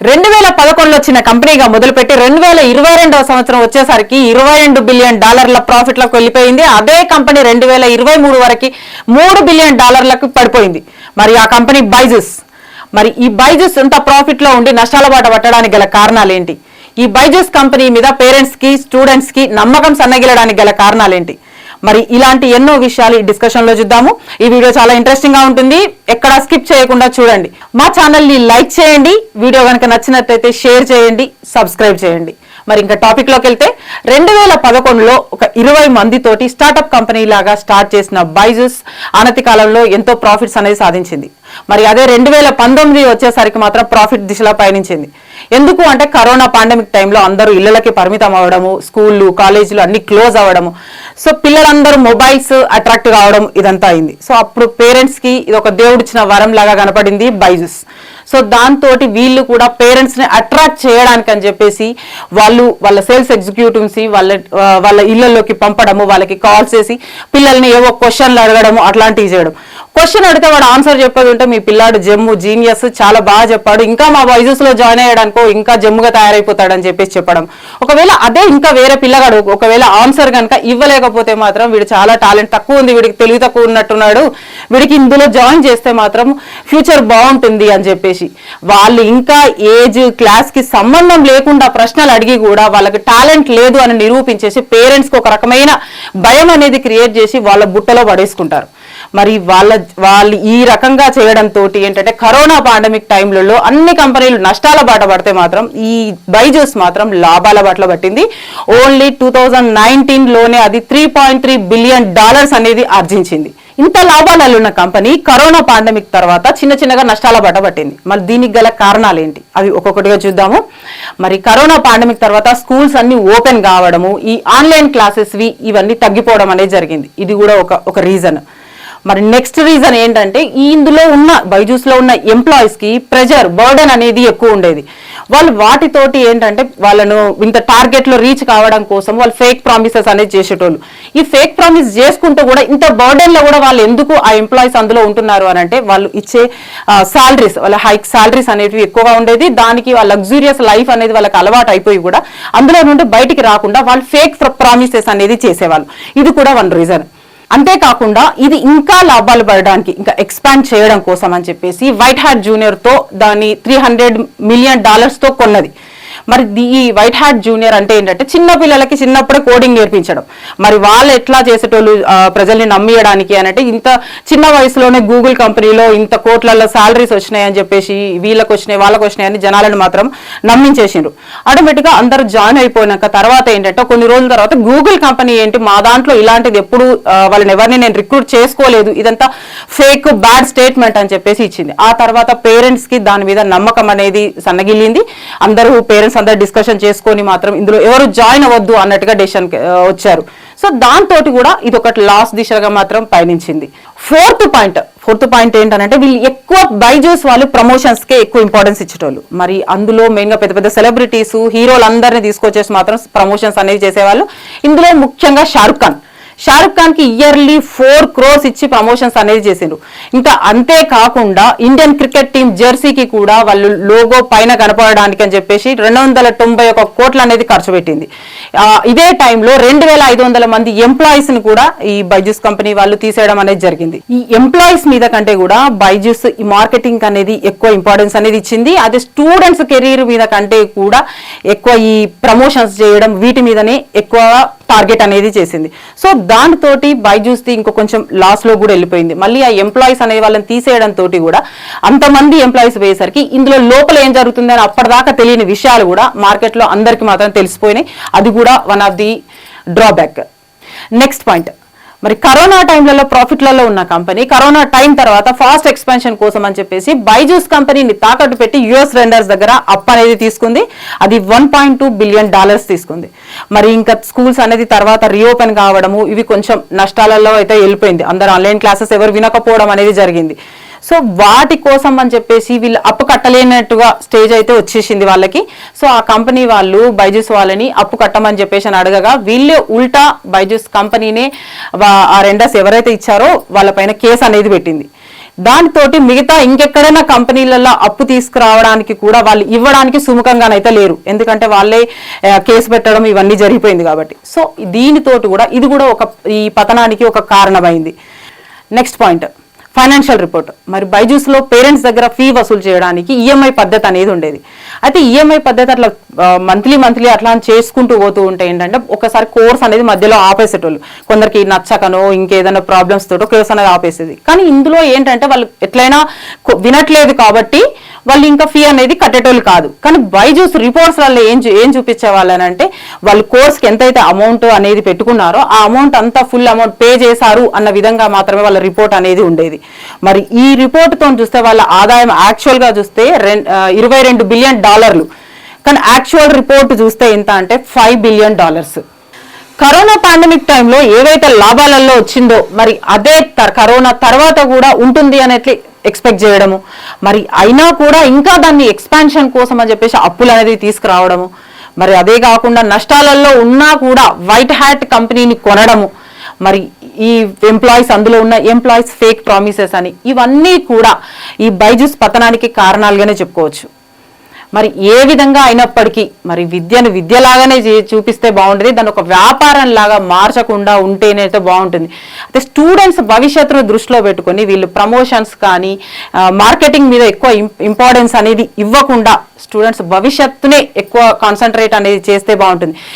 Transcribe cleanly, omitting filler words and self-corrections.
2011లో వచ్చిన కంపెనీగా మొదలుపెట్టి 2022వ సంవత్సరం వచ్చేసరికి $22 బిలియన్ ప్రాఫిట్లకు వెళ్ళిపోయింది. అదే కంపెనీ 2023 వరకు $3 బిలియన్ పడిపోయింది. మరి ఆ కంపెనీ బైజూస్. మరి ఈ బైజూస్ ఎంత ప్రాఫిట్ లో ఉండి నష్టాల బాట పట్టడానికి గల కారణాలేంటి? ఈ బైజూస్ కంపెనీ మీద పేరెంట్స్ కి స్టూడెంట్స్ కి నమ్మకం సన్నగిలడానికి గల కారణాలేంటి? మరి ఇలాంటి ఎన్నో విషయాలు ఈ డిస్కషన్ లో చూద్దాము. ఈ వీడియో చాలా ఇంట్రెస్టింగ్ గా ఉంటుంది, ఎక్కడ స్కిప్ చేయకుండా చూడండి. మా ఛానల్ ని లైక్ చేయండి, వీడియో కనుక నచ్చినట్లయితే షేర్ చేయండి, సబ్స్క్రైబ్ చేయండి. మరి ఇంకా టాపిక్ లోకి వెళ్తే 2011లో ఒక 20 మందితోటి స్టార్ట్అప్ కంపెనీ లాగా స్టార్ట్ చేసిన బైజూస్ అనతి కాలంలో ఎంతో ప్రాఫిట్స్ అనేది సాధించింది. మరి అదే 2019 వచ్చేసరికి మాత్రం ప్రాఫిట్ దిశలో పయనించింది. ఎందుకు అంటే కరోనా పాండమిక్ టైంలో అందరూ ఇళ్లకి పరిమితం అవ్వడము, స్కూళ్ళు కాలేజీలు అన్ని క్లోజ్ అవ్వడము, సో పిల్లలందరూ మొబైల్స్ అట్రాక్ట్ కావడం ఇదంతా అయింది. సో అప్పుడు పేరెంట్స్ కి ఇది ఒక దేవుడిచ్చిన వరం లాగా కనపడింది బైజూస్. సో దాంతో వీళ్ళు కూడా పేరెంట్స్ ని అట్రాక్ట్ చేయడానికి అని చెప్పేసి వాళ్ళ సేల్స్ ఎగ్జిక్యూటివ్స్ వాళ్ళ ఇళ్లలోకి పంపడము, వాళ్ళకి కాల్ చేసి పిల్లల్ని ఏవో క్వశ్చన్లు అడగడము, అట్లాంటివి చేయడం. క్వశ్చన్ అడిగితే వాడు ఆన్సర్ చెప్పేది ఉంటే మీ పిల్లాడు జమ్ము జీనియస్ చాలా బాగా చెప్పాడు, ఇంకా మా బైజూస్ లో జాయిన్ అయ్యడానికో ఇంకా జమ్ముగా తయారైపోతాడని చెప్పేసి చెప్పడం. ఒకవేళ అదే ఇంకా వేరే పిల్లగాడు ఒకవేళ ఆన్సర్ కనుక ఇవ్వలేకపోతే మాత్రం వీడు చాలా టాలెంట్ తక్కువ ఉంది, వీడికి తెలివి తక్కువ ఉన్నట్టున్నాడు, వీడికి ఇందులో జాయిన్ చేస్తే మాత్రం ఫ్యూచర్ బాగుంటుంది అని చెప్పేసి వాళ్ళు ఇంకా ఏజ్ క్లాస్ కి సంబంధం లేకుండా ప్రశ్నలు అడిగి కూడా వాళ్ళకి టాలెంట్ లేదు అని నిరూపించేసి పేరెంట్స్ కి ఒక రకమైన భయం అనేది క్రియేట్ చేసి వాళ్ళ బుట్టలో పడేసుకుంటారు. మరి వాళ్ళు ఈ రకంగా చేయడంతో ఏంటంటే కరోనా పాండమిక్ టైంలలో అన్ని కంపెనీలు నష్టాల బాట పడితే మాత్రం ఈ బైజూస్ మాత్రం లాభాల బాటలో పట్టింది. ఓన్లీ 2019లోనే అది $3.3 బిలియన్ అనేది ఆర్జించింది. ఇంత లాభాలలో ఉన్న కంపెనీ కరోనా పాండమిక్ తర్వాత చిన్నగా నష్టాల బాట పట్టింది. మరి దీనికి గల కారణాలు ఏంటి అవి ఒక్కొక్కటిగా చూద్దాము. మరి కరోనా పాండమిక్ తర్వాత స్కూల్స్ అన్ని ఓపెన్ కావడము, ఈ ఆన్లైన్ క్లాసెస్ ఇవన్నీ తగ్గిపోవడం అనేది జరిగింది. ఇది కూడా ఒక రీజన్. మరి నెక్స్ట్ రీజన్ ఏంటంటే ఇందులో ఉన్న బైజూస్ లో ఉన్న ఎంప్లాయీస్ కి ప్రెజర్ బర్డెన్ అనేది ఎక్కువ ఉండేది. వాళ్ళు వాటితోటి ఏంటంటే వాళ్ళను ఇంత టార్గెట్ లో రీచ్ కావడం కోసం వాళ్ళు ఫేక్ ప్రామిసెస్ అనేది చేసేటోళ్ళు. ఈ ఫేక్ ప్రామిస్ చేసుకుంటూ కూడా ఇంత బర్డెన్ లో కూడా వాళ్ళు ఎందుకు ఆ ఎంప్లాయీస్ అందులో ఉంటున్నారు అని అంటే వాళ్ళు ఇచ్చే సాలరీస్, వాళ్ళ హైక్ సాలరీస్ అనేవి ఎక్కువగా ఉండేది. దానికి వాళ్ళ లగ్జూరియస్ లైఫ్ అనేది వాళ్ళకి అలవాటు అయిపోయి కూడా అందులో నుండి బయటికి రాకుండా వాళ్ళు ఫేక్ ప్రామిసెస్ అనేది చేసేవాళ్ళు. ఇది కూడా వన్ రీజన్. అంతేకాకుండా ఇది ఇంకా లాభాలు పడడానికి ఇంకా ఎక్స్పాండ్ చేయడం కోసం అని చెప్పేసి వైట్ హ్యాట్ జూనియర్ తో దాన్ని $300 మిలియన్ తో కొన్నది. మరి ఈ వైట్ హ్యాట్ జూనియర్ అంటే ఏంటంటే చిన్న పిల్లలకి చిన్నప్పుడే కోడింగ్ నేర్పించడం. మరి వాళ్ళు ఎట్లా చేసేటోళ్ళు ప్రజల్ని నమ్మియడానికి అంటే ఇంత చిన్న వయసులోనే గూగుల్ కంపెనీలో ఇంత కోట్లలో సాలరీస్ వచ్చినాయని చెప్పేసి వీళ్ళకి వచ్చినాయి వాళ్ళకి వచ్చినాయి అని జనాలను మాత్రం నమ్మించేసిండ్రు. ఆటోమేటిక్ గా అందరూ జాయిన్ అయిపోయినాక తర్వాత ఏంటంటే కొన్ని రోజుల తర్వాత గూగుల్ కంపెనీ ఏంటి మా దాంట్లో ఇలాంటిది ఎప్పుడు వాళ్ళని ఎవరిని నేను రిక్రూట్ చేసుకోలేదు, ఇదంతా ఫేక్ బ్యాడ్ స్టేట్మెంట్ అని చెప్పేసి ఇచ్చింది. ఆ తర్వాత పేరెంట్స్ కి దాని మీద నమ్మకం అనేది సన్నగిల్లింది. అందరూ పేరెంట్స్ అందరు డిస్కషన్ చేసుకొని మాత్రం ఇందులో ఎవరు జాయిన్ అవ్వద్దు అన్నట్టుగా డెసిషన్ వచ్చారు. సో దాంతో కూడా ఇది ఒకటి లాస్ దిశగా మాత్రం పయనించింది. ఫోర్త్ పాయింట్ ఏంటంటే వీళ్ళు ఎక్కువ బైజూస్ వాళ్ళు ప్రమోషన్స్ కే ఎక్కువ ఇంపార్టెన్స్ ఇచ్చేటోళ్ళు. మరి అందులో మెయిన్ గా పెద్ద సెలబ్రిటీస్ హీరోలు అందరినీ తీసుకొచ్చేసి మాత్రం ప్రమోషన్స్ అనేవి చేసేవాళ్ళు. ఇందులో ముఖ్యంగా షారుఖ్ ఖాన్ కి ఇయర్లీ 4 crores ఇచ్చి ప్రమోషన్స్ అనేది చేసిండ్రు. ఇంకా అంతేకాకుండా ఇండియన్ క్రికెట్ టీం జెర్సీకి కూడా వాళ్ళు లోగో పైన కనపడడానికి అని చెప్పేసి 291 కోట్లు అనేది ఖర్చు పెట్టింది. ఇదే టైంలో 2500 మంది ఎంప్లాయీస్ ని కూడా ఈ బైజూస్ కంపెనీ వాళ్ళు తీసేయడం అనేది జరిగింది. ఈ ఎంప్లాయీస్ మీద కంటే కూడా బైజూస్ ఈ మార్కెటింగ్ అనేది ఎక్కువ ఇంపార్టెన్స్ అనేది ఇచ్చింది. అదే స్టూడెంట్స్ కెరీర్ మీద కంటే కూడా ఎక్కువ ఈ ప్రమోషన్స్ చేయడం వీటి మీదనే ఎక్కువ టార్గెట్ అనేది చేసింది. సో దానితోటి బైజూస్ ఇంకో కొంచెం లాస్ లో కూడా వెళ్ళిపోయింది. మళ్ళీ ఆ ఎంప్లాయీస్ అనే వాళ్ళని తీసేయడం తోటి కూడా అంతమంది ఎంప్లాయీస్ పోయేసరికి ఇందులో లోపల ఏం జరుగుతుందని అప్పటిదాకా తెలియని విషయాలు కూడా మార్కెట్ లో అందరికి మాత్రం తెలిసిపోయినాయి. అది కూడా one of the drawback. Next point, మరి కరోనా టైంలలో ప్రాఫిట్లలో ఉన్న కంపెనీ కరోనా టైం తర్వాత ఫాస్ట్ ఎక్స్పాన్షన్ కోసం అని చెప్పేసి బైజూస్ కంపెనీని తాకట్టు పెట్టి యుఎస్ వెండర్స్ దగ్గర అప్ అనేది తీసుకుంది. అది $1.2 బిలియన్ తీసుకుంది. మరి ఇంకా స్కూల్స్ అనేది తర్వాత రీఓపెన్ కావడము ఇవి కొంచెం నష్టాలలో అయితే వెళ్ళిపోయింది. అందరు ఆన్లైన్ క్లాసెస్ ఎవరు వినకపోవడం అనేది జరిగింది. సో వాటి కోసం అని చెప్పేసి వీళ్ళు అప్పు కట్టలేనట్టుగా స్టేజ్ అయితే వచ్చేసింది వాళ్ళకి. సో ఆ కంపెనీ వాళ్ళు బైజూస్ వాళ్ళని అప్పు కట్టమని చెప్పేసి అడగగా వీళ్ళే ఉల్టా బైజూస్ కంపెనీనే ఆ రెండర్స్ ఎవరైతే ఇచ్చారో వాళ్ళపైన కేసు అనేది పెట్టింది. దానితోటి మిగతా ఇంకెక్కడైనా కంపెనీలలో అప్పు తీసుకురావడానికి కూడా వాళ్ళు ఇవ్వడానికి సుముఖంగానైతే లేరు, ఎందుకంటే వాళ్ళే కేసు పెట్టడం ఇవన్నీ జరిగిపోయింది కాబట్టి. సో దీనితోటి కూడా ఇది కూడా ఈ పతనానికి ఒక కారణమైంది. Next point, financial report. మరి బైజూస్లో పేరెంట్స్ దగ్గర ఫీ వసూలు చేయడానికి ఈఎంఐ పద్ధతి అనేది ఉండేది. అయితే ఈఎంఐ పద్ధతి అట్లా మంత్లీ అట్లా చేసుకుంటూ పోతూ ఉంటే ఏంటంటే ఒకసారి కోర్స్ అనేది మధ్యలో ఆపేసేటోళ్ళు, కొందరికి నచ్చకనో ఇంకేదైనా ప్రాబ్లమ్స్ తోటో కోర్స్ అనేది ఆపేసేది. కానీ ఇందులో ఏంటంటే వాళ్ళు ఎట్లయినా వినట్లేదు కాబట్టి వాళ్ళు ఇంకా ఫీ అనేది కట్టేటోళ్ళు కాదు. కానీ బైజూస్ రిపోర్ట్స్ వల్ల ఏం చూపించే వాళ్ళనంటే వాళ్ళు కోర్స్కి ఎంతైతే అమౌంట్ అనేది పెట్టుకున్నారో ఆ అమౌంట్ అంతా ఫుల్ అమౌంట్ పే చేశారు అన్న విధంగా మాత్రమే వాళ్ళ రిపోర్ట్ అనేది ఉండేది. మరి ఈ రిపోర్ట్తో చూస్తే వాళ్ళ ఆదాయం యాక్చువల్గా చూస్తే $22 బిలియన్, కానీ యాక్చువల్ రిపోర్ట్ చూస్తే ఎంత అంటే $5 బిలియన్. కరోనా పాండమిక్ టైంలో ఏవైతే లాభాలలో వచ్చిందో మరి అదే కరోనా తర్వాత కూడా ఉంటుంది అనేది ఎక్స్పెక్ట్ చేయడము, మరి అయినా కూడా ఇంకా దాన్ని ఎక్స్పాన్షన్ కోసం అని చెప్పేసి అప్పులు అనేది తీసుకురావడము, మరి అదే కాకుండా నష్టాలలో ఉన్నా కూడా వైట్ హ్యాట్ కంపెనీని కొనడము, మరి ఈ ఎంప్లాయీస్ అందులో ఉన్న ఎంప్లాయీస్ ఫేక్ ప్రామిసెస్ అని, ఇవన్నీ కూడా ఈ బైజూస్ పతనానికి కారణాలుగానే చెప్పుకోవచ్చు. మరి ఏ విధంగా అయినప్పటికీ మరి విద్యను విద్యలాగానే చూపిస్తే బాగుంటుంది, దాన్ని ఒక వ్యాపారం లాగా మార్చకుండా ఉంటేనైతే బాగుంటుంది. అయితే స్టూడెంట్స్ భవిష్యత్తును దృష్టిలో పెట్టుకొని వీళ్ళు ప్రమోషన్స్ కానీ మార్కెటింగ్ మీద ఎక్కువ ఇంపార్టెన్స్ అనేది ఇవ్వకుండా స్టూడెంట్స్ భవిష్యత్తునే ఎక్కువ కాన్సన్ట్రేట్ అనేది చేస్తే బాగుంటుంది.